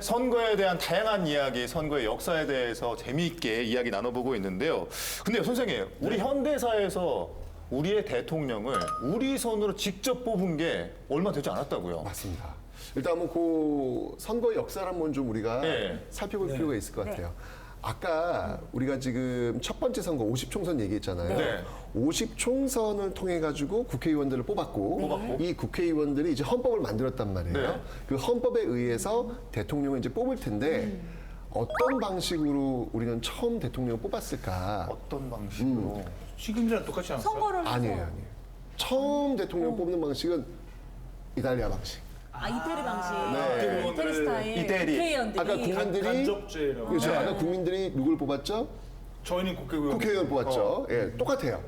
선거에 대한 다양한 이야기, 선거의 역사에 대해서 재미있게 이야기 나눠보고 있는데요. 근데 선생님, 우리 현대사에서 우리의 대통령을 우리 손으로 직접 뽑은 게 얼마 되지 않았다고요? 맞습니다. 일단 한번 그 선거 역사를 한번 좀 우리가 네. 살펴볼 필요가 있을 것 같아요. 아까 우리가 지금 첫 번째 선거 50총선 얘기했잖아요. 네. 50총선을 통해 가지고 국회의원들을 뽑았고 이 국회의원들이 이제 헌법을 만들었단 말이에요. 네. 그 헌법에 의해서 대통령을 이제 뽑을 텐데 어떤 방식으로 우리는 처음 대통령을 뽑았을까? 어떤 방식으로? 지금이랑 똑같지 않았어요? 선거를 해서. 아니에요. 처음 대통령 뽑는 방식은 이탈리아 방식. 이태리 방식. 네. 이태리 스타일. 이태리. 국회의원들이. 아까 국민들이 간접제라고. 그렇죠. 아까 국민들이 누굴 뽑았죠? 저희는 국회의원. 국회의원 뽑았죠. 예, 똑같아요.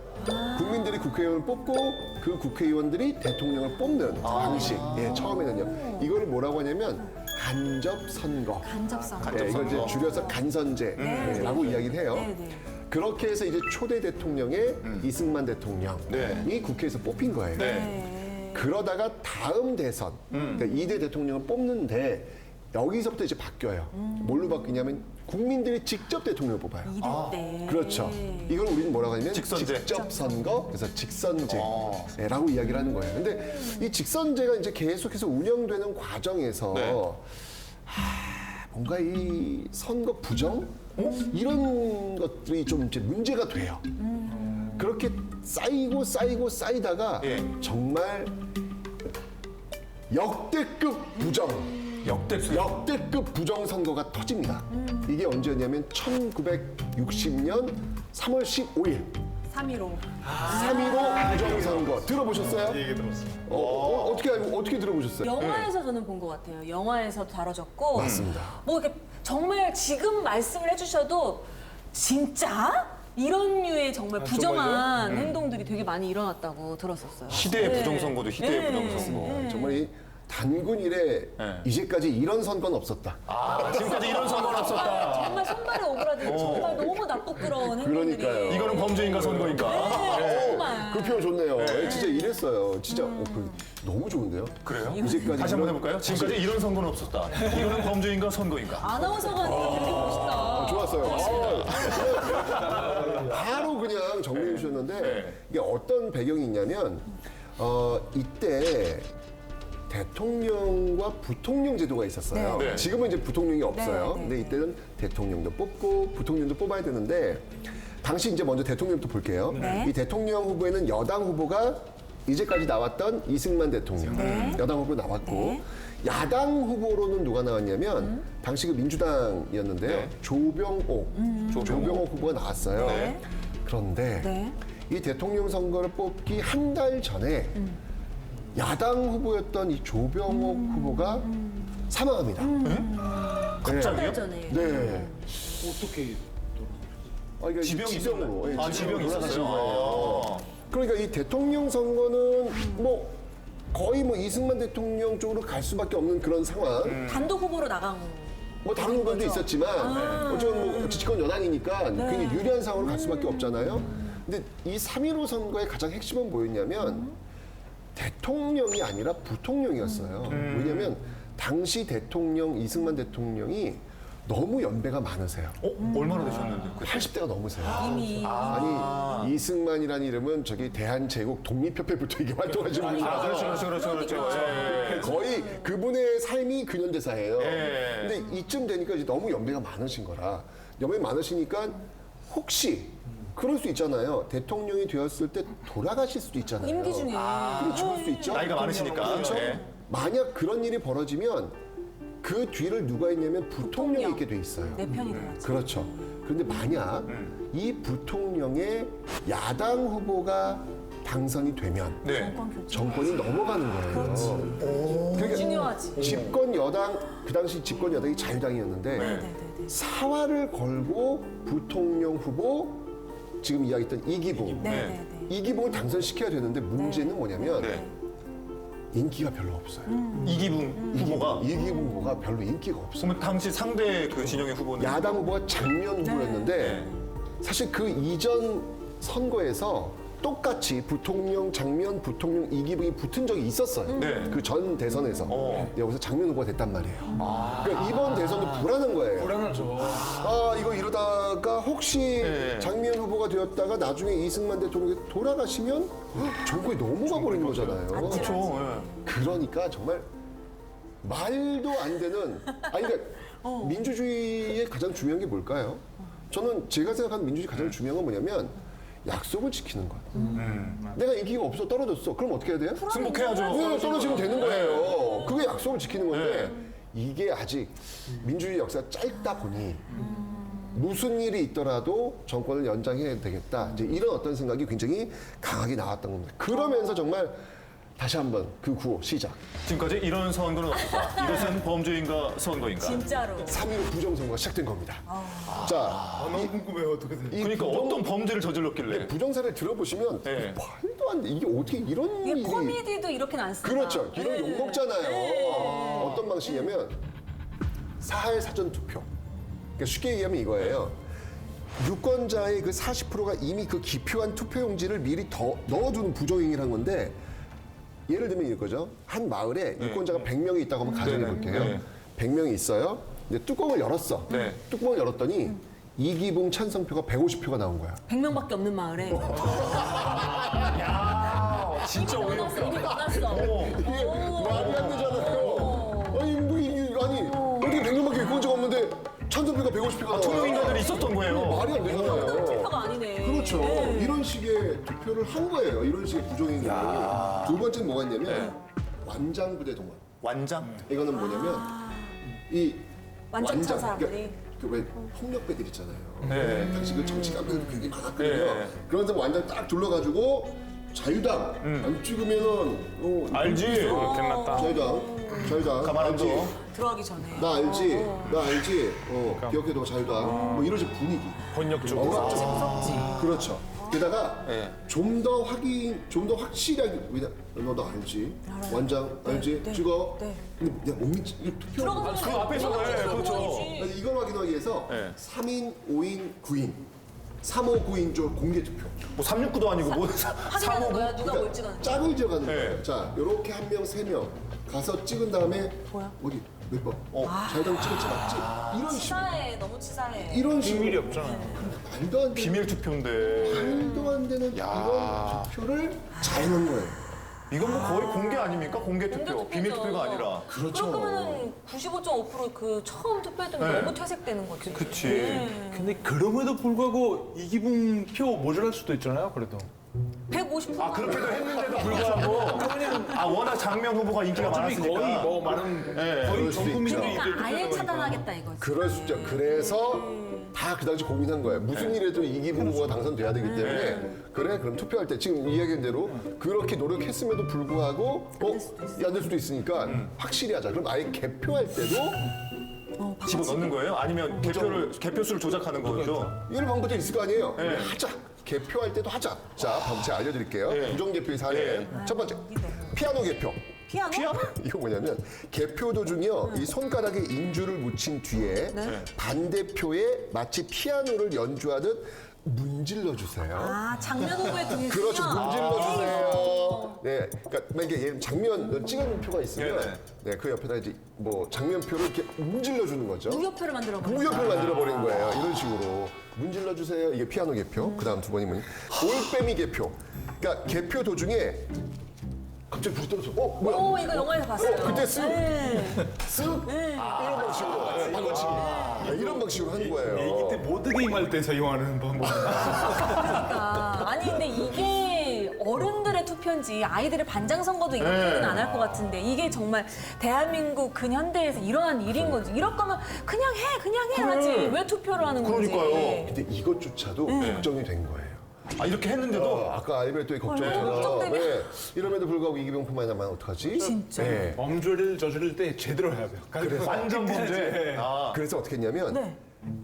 국민들이 국회의원을 뽑고 그 국회의원들이 대통령을 뽑는 방식. 예, 처음에는요. 이거를 뭐라고 하냐면 간접 선거. 간접선. 예, 이걸 이제 줄여서 간선제라고 이야기를 해요. 네. 그렇게 해서 이제 초대 대통령의 이승만 대통령이 네. 국회에서 뽑힌 거예요. 네. 그러다가 다음 대선, 그러니까 2대 대통령을 뽑는데 여기서부터 이제 바뀌어요. 뭘로 바뀌냐면 국민들이 직접 대통령을 뽑아요. 2대 때. 그렇죠. 이걸 우리는 뭐라고 하냐면 직선제. 직접 선거, 그래서 직선제라고 이야기를 하는 거예요. 근데 이 직선제가 이제 계속해서 운영되는 과정에서 네. 뭔가 이 선거 부정 이런 것들이 좀 이제 문제가 돼요. 그렇게 쌓이다가 예. 정말 역대급 부정. 역대급 부정선거가 터집니다. 이게 언제였냐면 1960년 3월 15일 3.15. 3.15 부정선거 들어보셨어요? 얘기 들었어요. 어떻게 들어보셨어요? 영화에서 저는 본 것 같아요. 영화에서 다뤄졌고. 맞습니다. 뭐 이렇게 정말 지금 말씀을 해주셔도 진짜? 이런 류의 정말 부정한 행동들이 되게 많이 일어났다고 들었었어요. 시대의 네. 부정선거도 시대의 네. 부정선거. 정말 이 단군 이래 네. 이제까지 이런 선거는 없었다. 지금까지 이런 선거는 없었다. 정말 손발이 오그라들고 정말 너무 나쁘끄러운 행동들이. 그러니까요. 이거는 범죄인가 선거인가? 네, 정말. 그 표현 좋네요. 진짜 이랬어요. 진짜 너무 좋은데요? 그래요? 이제까지 다시 한번 이런- 해볼까요? 지금까지 이런 선거는 없었다. 이거는 범죄인가 선거인가? 아나운서가 되게 멋있다. 좋았어요. 바로 그냥 정리해 주셨는데 네. 이게 어떤 배경이 있냐면 이때 대통령과 부통령 제도가 있었어요. 네. 지금은 이제 부통령이 없어요. 네, 네, 근데 이때는 대통령도 뽑고 부통령도 뽑아야 되는데 당시 이제 먼저 대통령부터 볼게요. 네. 이 대통령 후보에는 여당 후보가 이제까지 나왔던 이승만 대통령 여당 후보 나왔고 네. 야당 후보로는 누가 나왔냐면 당시 그 민주당이었는데요. 네. 조병옥 후보가 나왔어요. 네. 그런데 네. 이 대통령 선거를 뽑기 한 달 전에 야당 후보였던 이 조병옥 후보가 사망합니다. 갑자기요? 전에. 네. 어떻게 이게 지병이 지병으로. 있었나요? 지병이 있었어요. 거예요. 그러니까 이 대통령 선거는 뭐 거의 뭐 이승만 대통령 쪽으로 갈 수밖에 없는 그런 상황. 단독 후보로 나간 뭐 다른 후보도 있었지만 어쨌든 뭐 지권 여당이니까 굉장히 유리한 상황으로 갈 수밖에 없잖아요. 근데 이 3.15 선거의 가장 핵심은 뭐였냐면 대통령이 아니라 부통령이었어요. 왜냐면 당시 대통령 이승만 대통령이 너무 연배가 많으세요. 얼마나 되셨는데? 80대가 넘으세요. 이미. 아니 이승만이라는 이름은 저기 대한제국 독립협회부터 이게 활동하시는 분이라서 그렇죠. 예. 거의 그분의 삶이 근현대사예요. 예. 근데 이쯤 되니까 이제 너무 연배가 많으신 거라 연배 많으시니까 혹시 그럴 수 있잖아요. 대통령이 되었을 때 돌아가실 수도 있잖아요. 임기 중에. 그리고 죽을 수 있죠. 나이가 많으시니까. 그렇죠. 예. 만약 그런 일이 벌어지면 그 뒤를 누가 있냐면 부통령이 부통령. 있게 돼 있어요. 내 편이 돼야지. 그렇죠. 그런데 만약 이 부통령의 야당 후보가 당선이 되면 네. 정권이 넘어가는 거예요. 그러니까 중요하지. 집권 여당 그 당시 집권 여당이 자유당이었는데 네네네. 사활을 걸고 부통령 후보 지금 이야기했던 이기붕 네네네. 이기붕을 당선시켜야 되는데 문제는 뭐냐면 네. 인기가 별로 없어요. 이기붕 후보가 이기붕 후보가 별로 인기가 없어요. 그러면 당시 상대 그 진영의 후보는 야당 후보가 장면 후보였는데 사실 그 이전 선거에서 똑같이 부통령, 장면, 부통령 이기붕이 붙은 적이 있었어요. 네. 그 전 대선에서. 여기서 장면 후보가 됐단 말이에요. 그러니까 이번 대선도 불안한 거예요. 불안하죠. 아, 이거 이러다가 혹시 네. 장면 후보가 되었다가 나중에 이승만 대통령이 돌아가시면 정권이 넘어가 버리는 거잖아요. 그렇죠. 그러니까 정말 말도 안 되는 아니 그러니까 민주주의의 가장 중요한 게 뭘까요? 저는 제가 생각하는 민주주의 가장 중요한 건 뭐냐면 약속을 지키는 거예요. 내가 인기가 없어 떨어졌어. 그럼 어떻게 해야 돼요? 승복해야죠. 네, 떨어지면 되는 거예요. 그게 약속을 지키는 건데 이게 아직 민주주의 역사가 짧다 보니 무슨 일이 있더라도 정권을 연장해야 되겠다. 이제 이런 어떤 생각이 굉장히 강하게 나왔던 겁니다. 그러면서 정말 다시 한번 그 구호 시작. 지금까지 이런 선거는 없었다. 이것은 범죄인가 선거인가. 진짜로. 3.15 부정선거가 시작된 겁니다. 자, 아, 너무 궁금해요. 어떻게 돼요? 이 그러니까 어떤 범죄를 저질렀길래. 부정사를 들어보시면 네. 말도 안 돼. 이게 어떻게 이런 이게 일이 코미디도 이렇게는 안 쓰나? 그렇죠. 이런 욕 먹잖아요. 어떤 방식이냐면 사할 사전 투표. 그러니까 쉽게 얘기하면 이거예요. 유권자의 그 40%가 이미 그 기표한 투표용지를 미리 더 넣어두는 부정행위를 한 건데 예를 들면 이거죠. 한 마을에 유권자가 100명이 있다고 한번 가정해 볼게요. 네. 100명이 있어요. 근데 뚜껑을 열었어. 네. 뚜껑을 열었더니 이기붕 찬성표가 150표가 나온 거야. 100명밖에 없는 마을에. 진짜 이미 어이없다. 넣어놨어. 이미 넣어놨어. 이게 말이 안 되잖아요. 아니, 뭐, 아니, 어떻게 100명밖에 유권자가 없는데 찬성표가 150표가 나와. 투명인간들이 있었던 거예요. 말이 안 되잖아요. 투표가 아니네. 그렇죠. 네. 이런 식의 투표를 한 거예요. 이런 식의 부정행위. 두 번째는 뭐가 있냐면 완장부대 동원. 완장. 이거는 뭐냐면 이 완전 찬 사람들이. 그러니까 그왜 폭력배들 있잖아요. 네. 당시 그 정치 깡패들 굉장히 많았거든요. 네. 그런 사람 완장 딱 둘러가지고 자유당 안 찍으면은 알지. 끝났다. 자유당 가만 안 알지? 둬. 들어가기 전에. 나 알지 기억해도 자유당 뭐 이런 식 분위기 번역적으로. 무섭지. 그렇죠. 게다가 네. 좀 더 확실하게 너도 알지? 완장 알지? 네. 찍어. 네. 근데 내가 못 믿지. 이거 투표. 그 앞에서 그렇죠. 이걸 확인하기 위해서 네. 3인, 5인, 9인, 3호 9인 조 공개 투표. 뭐 369도 아니고 뭐 확인하는 거야. 누가 뭘 찍었는지. 짝을 지어가는 네. 거예요. 자, 요렇게 한 명, 3명 가서 찍은 다음에 뭐야? 어디 몇 번? 자유당 찍었지 맞지? 이런 식으로. 치사해. 너무 치사해. 이런 식으로. 비밀이 없잖아. 말도 안 되는 비밀 투표인데. 말도 안 되는 이런 투표를 잘 해놓은 거예요. 이건 뭐 거의 공개 아닙니까? 공개 투표. 투표죠. 비밀 투표가 아니라. 그렇죠. 그러면은 95.5%그 처음 투표했던 게 네. 너무 퇴색되는 거지. 그치. 근데 그럼에도 불구하고 이기붕 표 모자랄 수도 있잖아요. 그래도. 150%. 아 그렇게도 했는데도 불구하고 워낙 장면 후보가 인기가 어차피 많았으니까. 거의 뭐 많은 네. 거의 그럴 전 수도 국민들이 있죠. 이제 그러니까 아예 투표하니까. 차단하겠다 이거지. 그럴 수 있죠. 그래서 다 그 당시 고민한 거예요. 무슨 일에도 이기붕 후보가 당선돼야 되기 때문에 그래 그럼 투표할 때 지금 이야기한 대로 그렇게 노력했음에도 불구하고 안 될 수도 있으니까 확실히 하자. 그럼 아예 개표할 때도 집어넣는 거예요? 아니면 개표수를 조작하는 거죠? 이런 방법도 있을 거 아니에요. 네. 하자. 개표할 때도 하자. 자, 방법 제가 알려드릴게요. 네. 부정개표의 사례. 첫 번째, 피아노 개표. 피아노? 이거 뭐냐면 개표 도중이요 이 손가락에 인주를 묻힌 뒤에 반대표에 마치 피아노를 연주하듯 문질러 주세요. 아 장면 후보에 등에 그렇죠, 쓰면 문질러 주세요. 네, 그러니까 만약에 얘 장면 찍어놓은 표가 있으면 네, 그 옆에다 이제 뭐 장면표를 이렇게 문질러 주는 거죠. 무효표를 만들어 버려. 무효표를 만들어 버리는 거예요. 이런 식으로 문질러 주세요. 이게 피아노 개표. 그다음 두 번이 뭐니? 올빼미 개표. 그러니까 개표 도중에 갑자기 불이 떨어져. 뭐야? 오 이거 영화에서 봤어요. 그때 쓱 네. 이런 방식으로 바꿔치기 이런 방식으로 하는 거예요. 얘기 때 모드 게임 할 때 사용하는 방법. 그러니까. 아니 근데 이게 어른들의 투표인지 아이들의 반장 선거도 이렇게는 안 할 것 같은데 이게 정말 대한민국 근현대에서 일어난 일인 건지 이럴 거면 그냥 해 하지 왜 투표를 하는 건지. 그러니까요. 근데 이것조차도 걱정이 된 거예요. 아 이렇게 했는데도 아까 알베르토의 걱정처럼 걱정되면. 네, 이러면도 불구하고 이기병 뿐만 아니라 어떡하지? 진짜. 네. 범죄를 저지를 때 제대로 해야 돼요. 완전 범죄. 아, 그래서 어떻게 했냐면 네.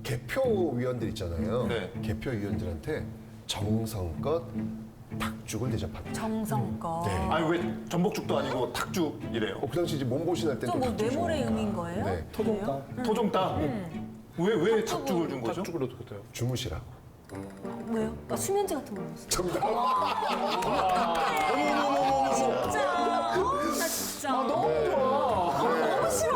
개표위원들 있잖아요. 네. 개표위원들한테 정성껏 닭죽을 대접합니다. 정성껏. 네. 아니 왜 전복죽도 아니고 닭죽이래요? 그 당시 이제 몸보신 할 때는 좀 뭐 뇌물의 의미인 거예요? 네. 토종닭. 토종닭? 왜 닭죽을 준 거죠? 닭죽을 어떻게 돼요? 주무시라고. 왜요? 나 수면제 같은 거 먹었어. 정답. 진짜. 나 진짜. 너무 좋아. 너무 싫어.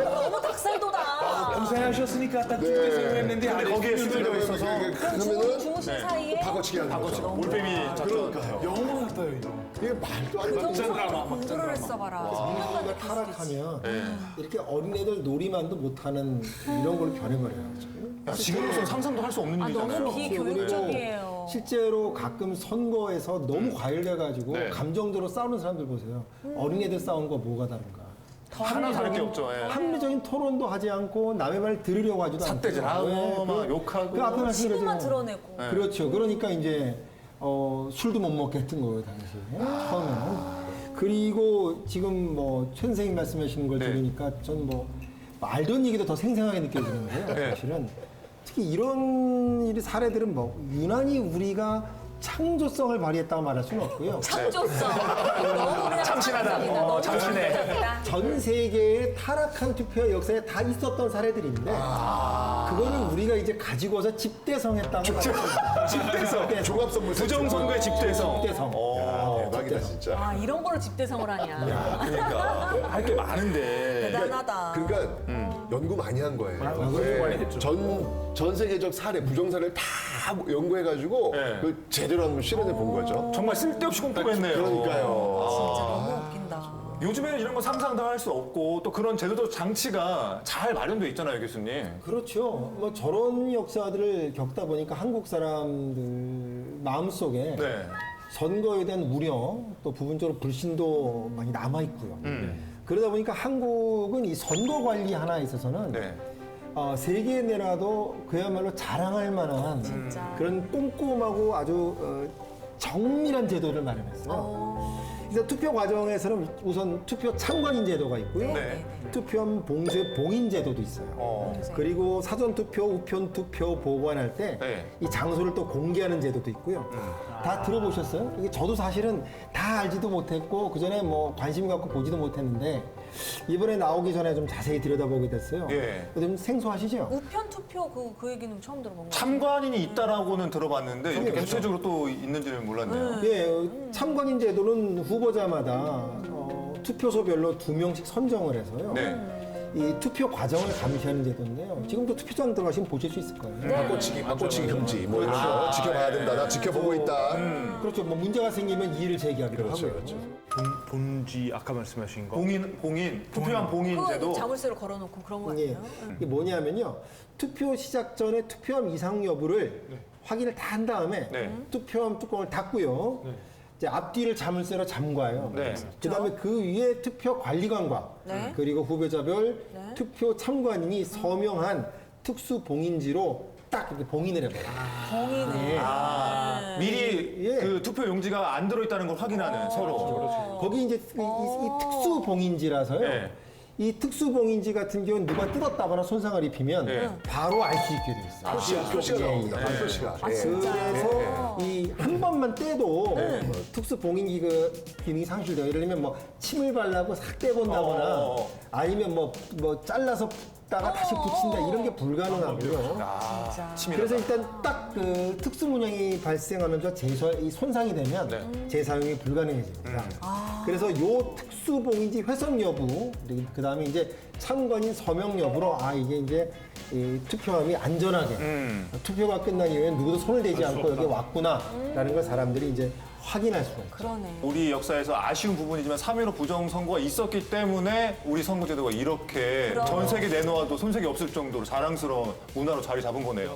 너무 닭살도다. 고생하셨으니까 딱 준비해서 했는데 근데 거기에 스며들어 있어서 그러면은 주무신 사이에 바꿔치기 하는 거죠. 올빼미 작전. 영화 같아요 이거. 이게 말도 안 되는 드라마, 막 공부를 했어봐라. 정말 타락하면 이렇게 어린애들 놀이만도 못하는 이런 걸로 변해버려요. 야, 지금으로서는 상상도 할 수 없는 일이잖아요. 너무 비교육적이에요. 실제로 가끔 선거에서 너무 과열돼가지고 네. 감정적으로 싸우는 사람들 보세요. 어린애들 싸우는 거 뭐가 다른가? 하나 다를 게 없죠. 예. 합리적인 토론도 하지 않고 남의 말 들으려고 하지도 않고 삿대질하고 막 욕하고. 그 앞에 치고만 말씀드렸잖아요. 드러내고. 그렇죠. 그러니까 이제 술도 못 먹게 했던 거예요 당시에 처음에는. 그리고 지금 뭐 최 선생님 말씀하시는 걸 네. 들으니까 전 뭐 말도 안 얘기도 더 생생하게 느껴지는데요. 네. 사실은 특히 이런 일이 사례들은 뭐 유난히 우리가 창조성을 발휘했다고 말할 수는 없고요. 창조성. 너무 그냥 참신하다. 창조적이다. 너무 참신해. 창조적이다. 전 세계의 타락한 투표 역사에 다 있었던 사례들인데 그거는 우리가 이제 가지고서 집대성했다고 집대성. 종합선물 부정선거의 집대성. 집대성. 대박이다 진짜. 아, 이런 거로 집대성을 하냐. 그러니까 할 게 많은데. 대단하다. 그러니까 연구 많이 한 거예요. 연구 많이 했죠. 전 세계적 사례, 부정사례를 다 연구해가지고 네. 그 제대로 한번 실현해 본 거죠. 정말 쓸데없이 공부했네요. 그러니까요. 진짜 너무 웃긴다. 요즘에는 이런 거 상상도 할 수 없고 또 그런 제도적 장치가 잘 마련돼 있잖아요, 교수님. 그렇죠. 뭐 저런 역사들을 겪다 보니까 한국 사람들 마음속에 네. 선거에 대한 우려 또 부분적으로 불신도 많이 남아 있고요. 그러다 보니까 한국은 이 선거 관리 하나에 있어서는 네. 세계에 내놔도 그야말로 자랑할 만한 진짜. 그런 꼼꼼하고 아주 정밀한 제도를 마련했어요. 그래서 투표 과정에서는 우선 투표 참관인 제도가 있고요. 네. 투표함 봉쇄 봉인 제도도 있어요. 그리고 사전 투표, 우편 투표 보관할 때 이 네. 장소를 또 공개하는 제도도 있고요. 다 들어보셨어요? 이게 저도 사실은 다 알지도 못했고 그 전에 뭐 관심 갖고 보지도 못했는데 이번에 나오기 전에 좀 자세히 들여다보게 됐어요. 예. 좀 생소하시죠? 우편 투표 그 얘기는 처음 들어본 거 같아요. 참관인이 있다라고는 들어봤는데 이렇게 구체적으로 또 있는지는 몰랐네요. 예, 참관인 제도는 후보자마다 투표소별로 2명씩 선정을 해서요. 네. 이 투표 과정을 감시하는 제도인데요. 지금도 투표장 들어가시면 보실 수 있을 거예요. 바꿔치기 금지 뭐 이런 거 지켜봐야 된다. 나 지켜보고 있다. 그렇죠. 뭐 문제가 생기면 이의를 제기하기도 그렇죠, 하고요. 그렇죠. 본지 아까 말씀하신 거. 봉인, 투표한 봉인 그 제도. 자물쇠로 걸어놓고 그런 거 예. 같아요. 이게 뭐냐면요. 투표 시작 전에 투표함 이상 여부를 확인을 다 한 다음에 네. 투표함 뚜껑을 닫고요. 이제 앞뒤를 자물쇠로 잠가요. 네. 그다음에 그 위에 투표 관리관과 네. 그리고 후보자별 네. 투표 참관인이 서명한 특수 봉인지로 딱 이렇게 봉인을 해봐요. 봉인을. 미리 예. 그 투표 용지가 안 들어있다는 걸 확인하는 서로. 거기 이제 이 특수 봉인지라서요. 네. 이 특수 봉인지 같은 경우는 누가 뜯었다거나 손상을 입히면 네. 바로 알 수 있게 돼 있어요. 표시가 나옵니다. 표시가. 아, 예. 그래서 이 한 번만 떼도 뭐 특수 봉인기 그 기능이 상실돼요. 예를 들면 뭐 침을 발라고 싹 떼본다거나 아니면 뭐 잘라서 다가 다시 붙인다 이런 게 불가능하고요. 그래서 일단 딱 그 특수 문양이 발생하면서 이 손상이 되면 재사용이 불가능해집니다. 그래서 요 특수 봉인지 훼손 여부, 그 다음에 이제 참관인 서명 여부로 이게 이제 이 투표함이 안전하게 투표가 끝난 이후에 누구도 손을 대지 않고 여기 왔구나라는 걸 사람들이 이제 확인할 수가 있죠. 그러네. 우리 역사에서 아쉬운 부분이지만 3.15 부정선거가 있었기 때문에 우리 선거제도가 이렇게 전 세계 내놓아도 손색이 없을 정도로 자랑스러운 문화로 자리 잡은 거네요.